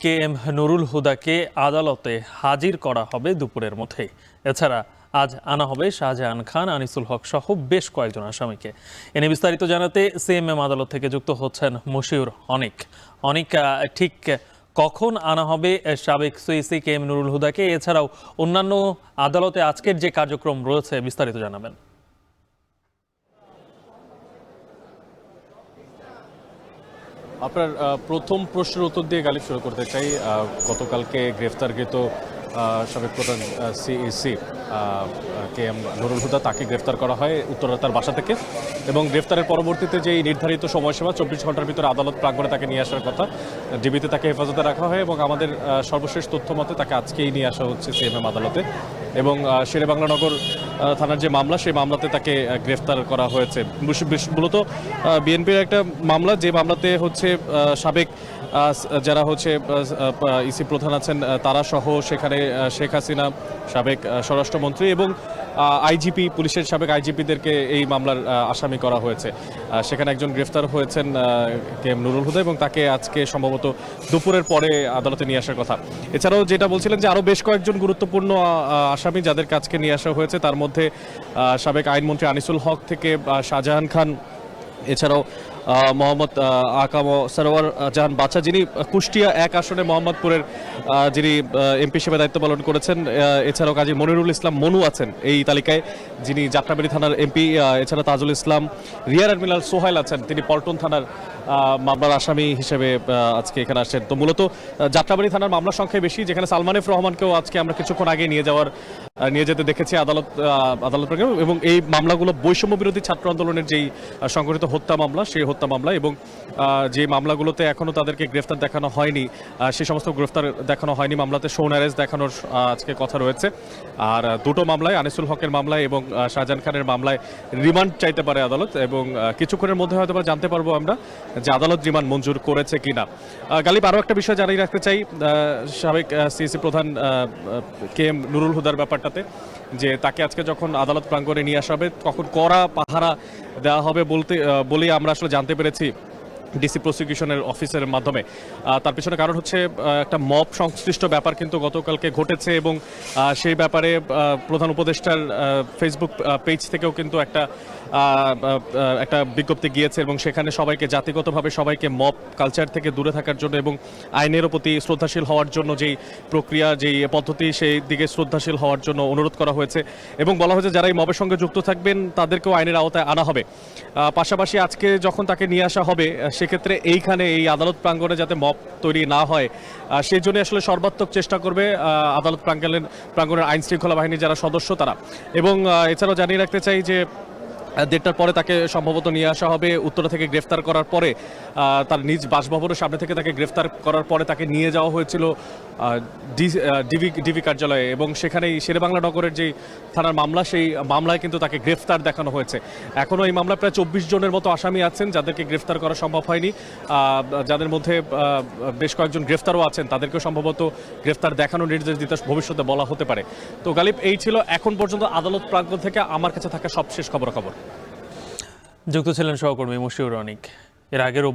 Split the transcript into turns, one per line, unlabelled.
K M Nurul হুদাকে আদালতে হাজির করা হবে দুপুরের মধ্যে। এছাড়া আজ আনা হবে শাহজাহান খান, আনিসুল হক সহ বেশ কয়েকজন আসামিকে। এ নিয়ে বিস্তারিত জানাতে সিএমএম আদালত থেকে যুক্ত হচ্ছেন মশিউর অনিক। অনিক, ঠিক কখন আনা হবে সাবেক সিইসি কে এম নুরুল হুদাকে? এছাড়াও অন্যান্য আদালতে আজকের যে কার্যক্রম রয়েছে বিস্তারিত জানাবেন।
আপনার প্রথম প্রশ্নের উত্তর দিয়ে গালিব শুরু করতে চাই। গতকালকে গ্রেফতারকৃত সাবেক প্রধান CEC K M Nurul Huda, তাকে গ্রেফতার করা হয় উত্তরা তার বাসা থেকে, এবং গ্রেফতারের পরবর্তীতে যেই নির্ধারিত সময়সীমা 24 ঘন্টার ভিতরে আদালত প্রাঙ্গণে তাকে নিয়ে আসার কথা, ডিবিতে তাকে হেফাজতে রাখা হয় এবং আমাদের সর্বশেষ তথ্য মতে তাকে আজকেই নিয়ে আসা হচ্ছে সিএমএম আদালতে। এবং শেরেবাংলা নগর থানার যে মামলা, সেই মামলাতে তাকে গ্রেফতার করা হয়েছে। মূলত বিএনপির একটা মামলা, যে মামলাতে হচ্ছে সাবেক যারা হচ্ছে ইসি প্রধান আছেন তারা সহ সেখানে শেখ হাসিনা, সাবেক স্বরাষ্ট্রমন্ত্রী এবং আইজিপি, পুলিশের সাবেক আইজিপিদেরকে এই মামলার আসামি করা হয়েছে। সেখানে একজন গ্রেফতার হয়েছেন কে এম নুরুল হুদা, এবং তাকে আজকে সম্ভবত দুপুরের পরে আদালতে নিয়ে আসার কথা। এছাড়াও যেটা বলছিলেন যে আরও বেশ কয়েকজন গুরুত্বপূর্ণ আসামি যাদেরকে আজকে নিয়ে আসা হয়েছে, তার মধ্যে সাবেক আইনমন্ত্রী আনিসুল হক থেকে শাহজাহান খান, এছাড়াও মোহাম্মদ আকাম সরোয়ার জাহান বাচ্চা, যিনি কুষ্টিয়া 1 আসনে মোহাম্মদপুরের যিনি এমপি হিসেবে দায়িত্ব পালন করেছেন। এছাড়াও কাজী মনিরুল ইসলাম মনু আছেন এই তালিকায়, যিনি যাত্রাবাড়ি থানার এমপি। এছাড়া তাজুল ইসলাম, রিয়ার অ্যাডমিরাল সোহাইল আছেন, তিনি পল্টন থানার মামলার আসামি হিসেবে আজকে এখানে আসছেন। তো মূলত যাত্রাবাড়ি থানার মামলার সংখ্যা বেশি, যেখানে সালমান এফ রহমানকেও আজকে আমরা কিছুক্ষণ আগে নিয়ে যেতে দেখেছি আদালত এবং এই মামলাগুলো বৈষম্য বিরোধী ছাত্র আন্দোলনের যেই সংগঠিত হত্যা মামলা, সেই হত্যা মামলা, এবং যে মামলাগুলোতে এখনও তাদেরকে গ্রেফতার দেখানো হয়নি, সেই সমস্ত গ্রেফতার দেখানো হয়নি মামলাতে শোন অ্যারেস্ট দেখানোর আজকে কথা রয়েছে। আর দুটো মামলায়, আনিসুল হকের মামলায় এবং শাহজাহান খানের মামলায় রিমান্ড চাইতে পারে আদালত, এবং কিছুক্ষণের মধ্যে হয়তো জানতে পারবো আমরা যে আদালত রিমান্ড মঞ্জুর করেছে কিনা। গালিব, আরও একটা বিষয় জানিয়ে রাখতে চাই সাবেক সিইসি প্রধান কে এম নুরুল হুদার ব্যাপারটাতে, যে তাকে আজকে যখন আদালত প্রাঙ্গণে নিয়ে আসা হবে তখন কড়া পাহারা দেওয়া হবে বলেই আমরা আসলে জানতে পেরেছি ডিসি প্রসিকিউশনের অফিসের মাধ্যমে। তার পিছনে কারণ হচ্ছে একটা মব সংশ্লিষ্ট ব্যাপার কিন্তু গতকালকে ঘটেছে, এবং সেই ব্যাপারে প্রধান উপদেষ্টার ফেসবুক পেজ থেকেও কিন্তু একটা বিজ্ঞপ্তি গিয়েছে, এবং সেখানে সবাইকে জাতিগতভাবে সবাইকে মব কালচার থেকে দূরে থাকার জন্য এবং আইনের প্রতি শ্রদ্ধাশীল হওয়ার জন্য যেই প্রক্রিয়া, যেই পদ্ধতি, সেই দিকে শ্রদ্ধাশীল হওয়ার জন্য অনুরোধ করা হয়েছে, এবং বলা হয়েছে যারা এই মবের সঙ্গে যুক্ত থাকবেন তাদেরকেও আইনের আওতায় আনা হবে। পাশাপাশি আজকে যখন তাকে নিয়ে আসা হবে, সেক্ষেত্রে এইখানে এই আদালত প্রাঙ্গণে যাতে মব তৈরি না হয়, সেই জন্য আসলে সর্বাত্মক চেষ্টা করবে আদালত প্রাঙ্গণের আইন শৃঙ্খলা বাহিনীর যারা সদস্য তারা। এবং এছাড়াও জানিয়ে রাখতে চাই যে 1:30টার পরে তাকে সম্ভবত নিয়ে আসা হবে উত্তরা থেকে। গ্রেফতার করার পরে তার নিজ বাসভবনের সামনে থেকে তাকে গ্রেফতার করার পরে তাকে নিয়ে যাওয়া হয়েছিল ডিবি কার্যালয়ে, এবং সেখানেই শেরেবাংলা নগরের যে থানার মামলা, সেই মামলায় কিন্তু তাকে গ্রেফতার দেখানো হয়েছে। এখনও এই মামলায় প্রায় 24 জনের মতো আসামি আছেন যাদেরকে গ্রেফতার করা সম্ভব হয়নি, যাদের মধ্যে বেশ কয়েকজন গ্রেফতারও আছেন, তাদেরকেও সম্ভবত গ্রেফতার দেখানোর নির্দেশ দিতে ভবিষ্যতে বলা হতে পারে। তো গালিব, এই ছিল এখন পর্যন্ত আদালত প্রাঙ্গণ থেকে আমার কাছে থাকা সবশেষ খবরাখবর।
যুক্ত ছিলেন সহকর্মী মশিউর অনিক। এর আগের